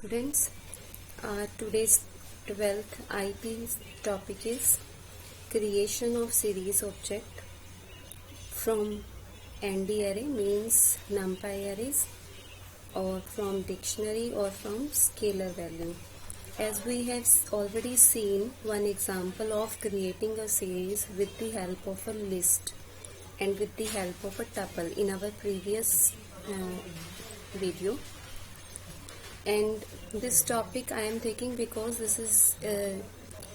Students, today's 12th IP topic is creation of series object from ND array, means numpy arrays, or from dictionary or from scalar value. As we have already seen one example of creating a series with the help of a list and with the help of a tuple in our previous video. And this topic I am taking because this is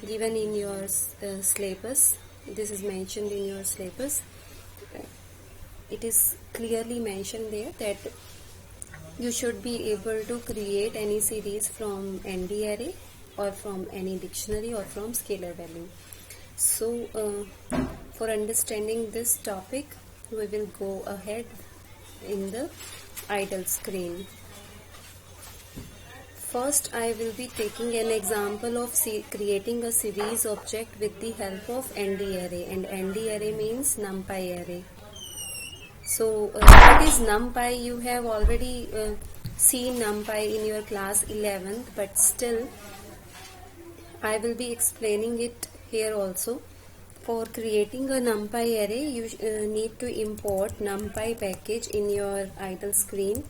given in your syllabus. This is mentioned in your syllabus. It is clearly mentioned there that you should be able to create any series from ND array or from any dictionary or from scalar value. So for understanding this topic, we will go ahead in the idle screen. First, I will be taking an example of creating a series object with the help of ND array, and ND array means numpy array. So, what is numpy? You have already seen numpy in your class 11th, but still I will be explaining it here also. For creating a numpy array, you need to import numpy package in your idle screen.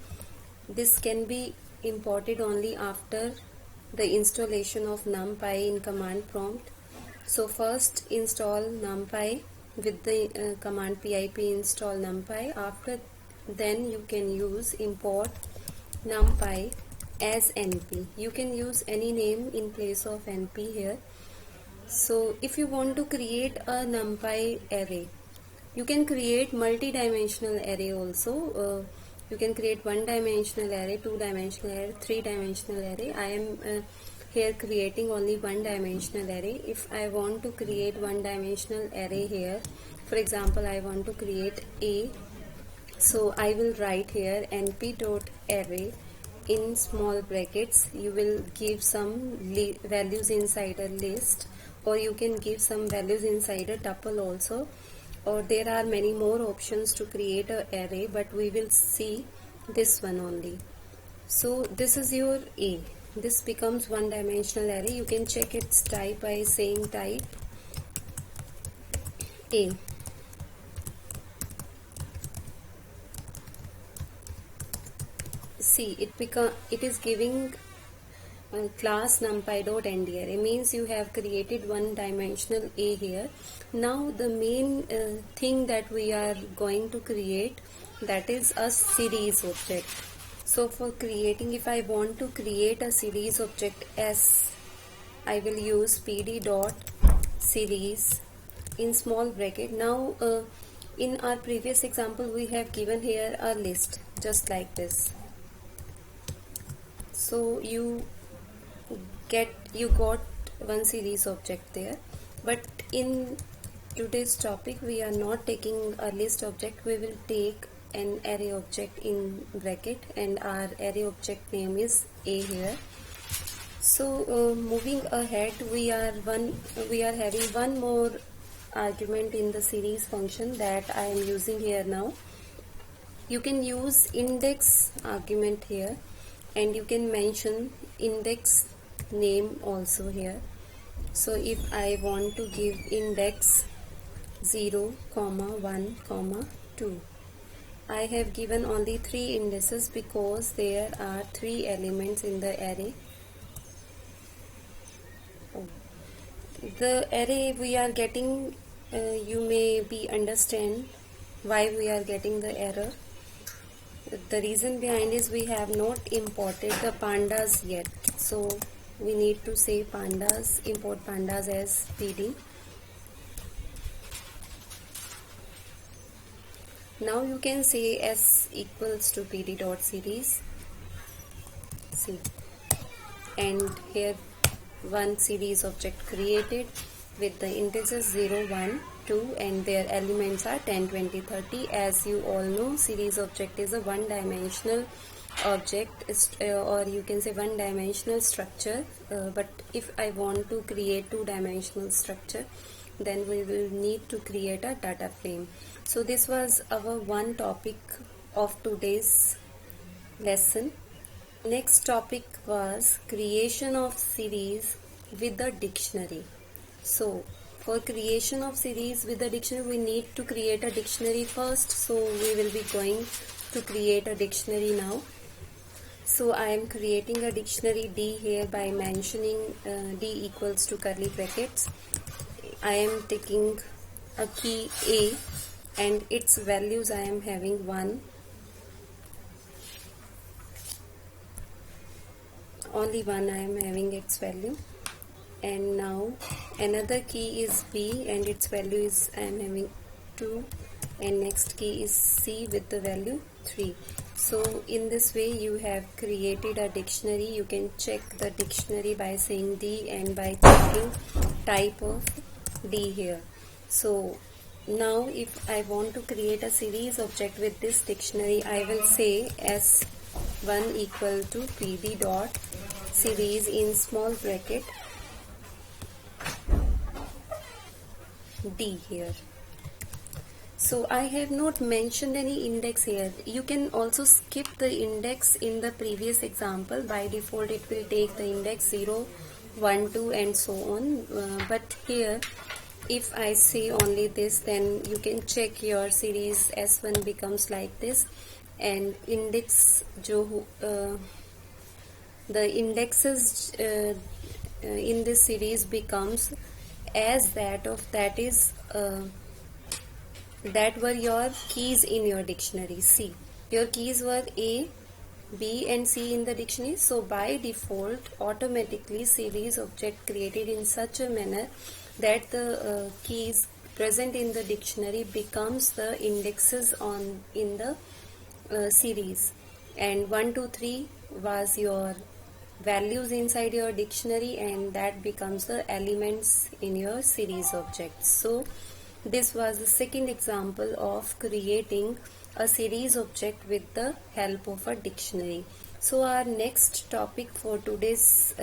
This can be imported only after the installation of numpy in command prompt. So first install numpy with the command pip install numpy. After then you can use import numpy as np. You can use any name in place of np here. So if you want to create a numpy array, you can create multi-dimensional array also. You can create one-dimensional array, two-dimensional array, three-dimensional array. I am here creating only one-dimensional array. If I want to create one-dimensional array here, for example, I want to create A. So I will write here np.array in small brackets. You will give some values inside a list, or you can give some values inside a tuple also. Or there are many more options to create an array, but we will see this one only. So this is your A. This becomes one-dimensional array. You can check its type by saying type A. See, it is giving class numpy.nd array, means you have created one-dimensional A here. Now the main thing that we are going to create, that is a series object. So for creating, if I want to create a series object S, I will use pd.series in small bracket. Now in our previous example we have given here a list just like this. So you got one series object there, but in today's topic we are not taking a list object. We will take an array object in bracket, and our array object name is A here. So moving ahead, we are having one more argument in the series function that I am using here now. You can use index argument here, and you can mention index name also here. So if I want to give index 0, 1, 2, I have given only 3 indices because there are 3 elements in the array. The array we are getting, you may be understand why we are getting the error. The reason behind is we have not imported the pandas yet. So we need to say pandas, import pandas as pd. Now you can say s equals to pd.series. See, and here one series object created with the integers 0, 1, 2, and their elements are 10, 20, 30. As you all know, series object is a one-dimensional object, or you can say one-dimensional structure, but if I want to create two-dimensional structure, then we will need to create a data frame. So this was our one topic of today's lesson. next topic was creation of series with the dictionary. So for creation of series with the dictionary, we need to create a dictionary first. So we will be going to create a dictionary now. So I am creating a dictionary D here by mentioning D equals to curly brackets. I am taking a key A and its values I am having 1. Only 1 I am having its value. And now another key is B and its value is I am having 2, and next key is C with the value 3. So in this way you have created a dictionary. You can check the dictionary by saying D and by checking type of D here. So now if I want to create a series object with this dictionary, I will say S1 equal to PD dot series in small bracket D here. So I have not mentioned any index here. You can also skip the index in the previous example. By default it will take the index 0, 1, 2 and so on. But here if I say only this, then you can check your series S1 becomes like this, and index the indexes in this series becomes as that is that were your keys in your dictionary. See, your keys were A, B and C in the dictionary. So by default automatically series object created in such a manner that the keys present in the dictionary becomes the indexes in the series, and 1, 2, 3 was your values inside your dictionary, and that becomes the elements in your series objects. So this was the second example of creating a series object with the help of a dictionary. So our next topic for today's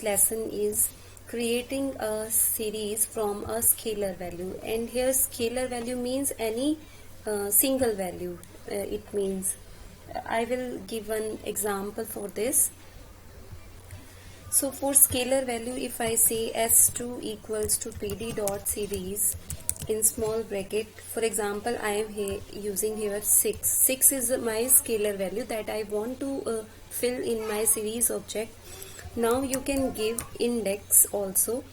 lesson is creating a series from a scalar value. And here scalar value means any single value. It means I will give an example for this. So for scalar value, if I say S2 equals to PD dot series in small bracket, for example, I am using here 6. 6 is my scalar value that I want to fill in my series object. Now you can give index also.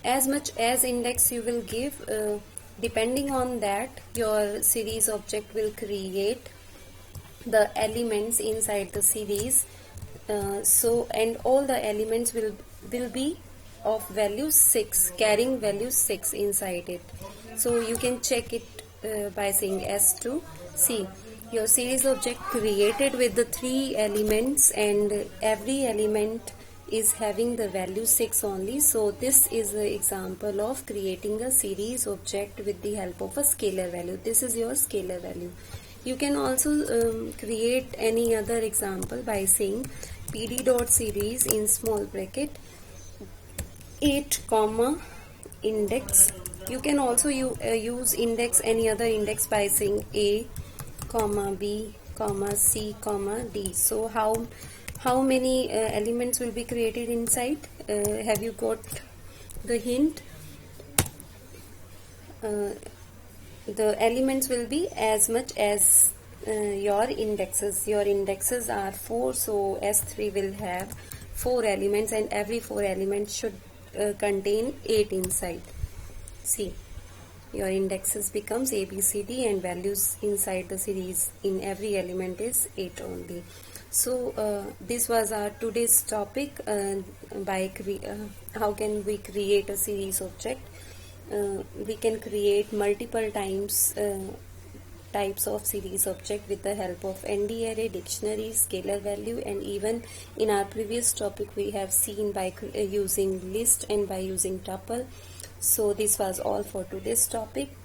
As much as index you will give, depending on that your series object will create the elements inside the series. And all the elements will be of value 6, carrying value 6 inside it. So you can check it by saying S2. See, your series object created with the 3 elements, and every element is having the value 6 only. So this is the example of creating a series object with the help of a scalar value. This is your scalar value. You can also create any other example by saying PD dot series in small bracket 8 comma index. You can also use index, any other index, by saying A comma B comma C comma D. So how many elements will be created inside? Have you got the hint? The elements will be as much as your indexes. Your indexes are 4, so S3 will have 4 elements, and every 4 elements should contain 8 inside. See, your indexes becomes A, B, C, D, and values inside the series in every element is 8 only. So this was our today's topic, how can we create a series object. We can create multiple types of series object with the help of ND array, dictionary, scalar value, and even in our previous topic we have seen by using list and by using tuple. So this was all for today's topic.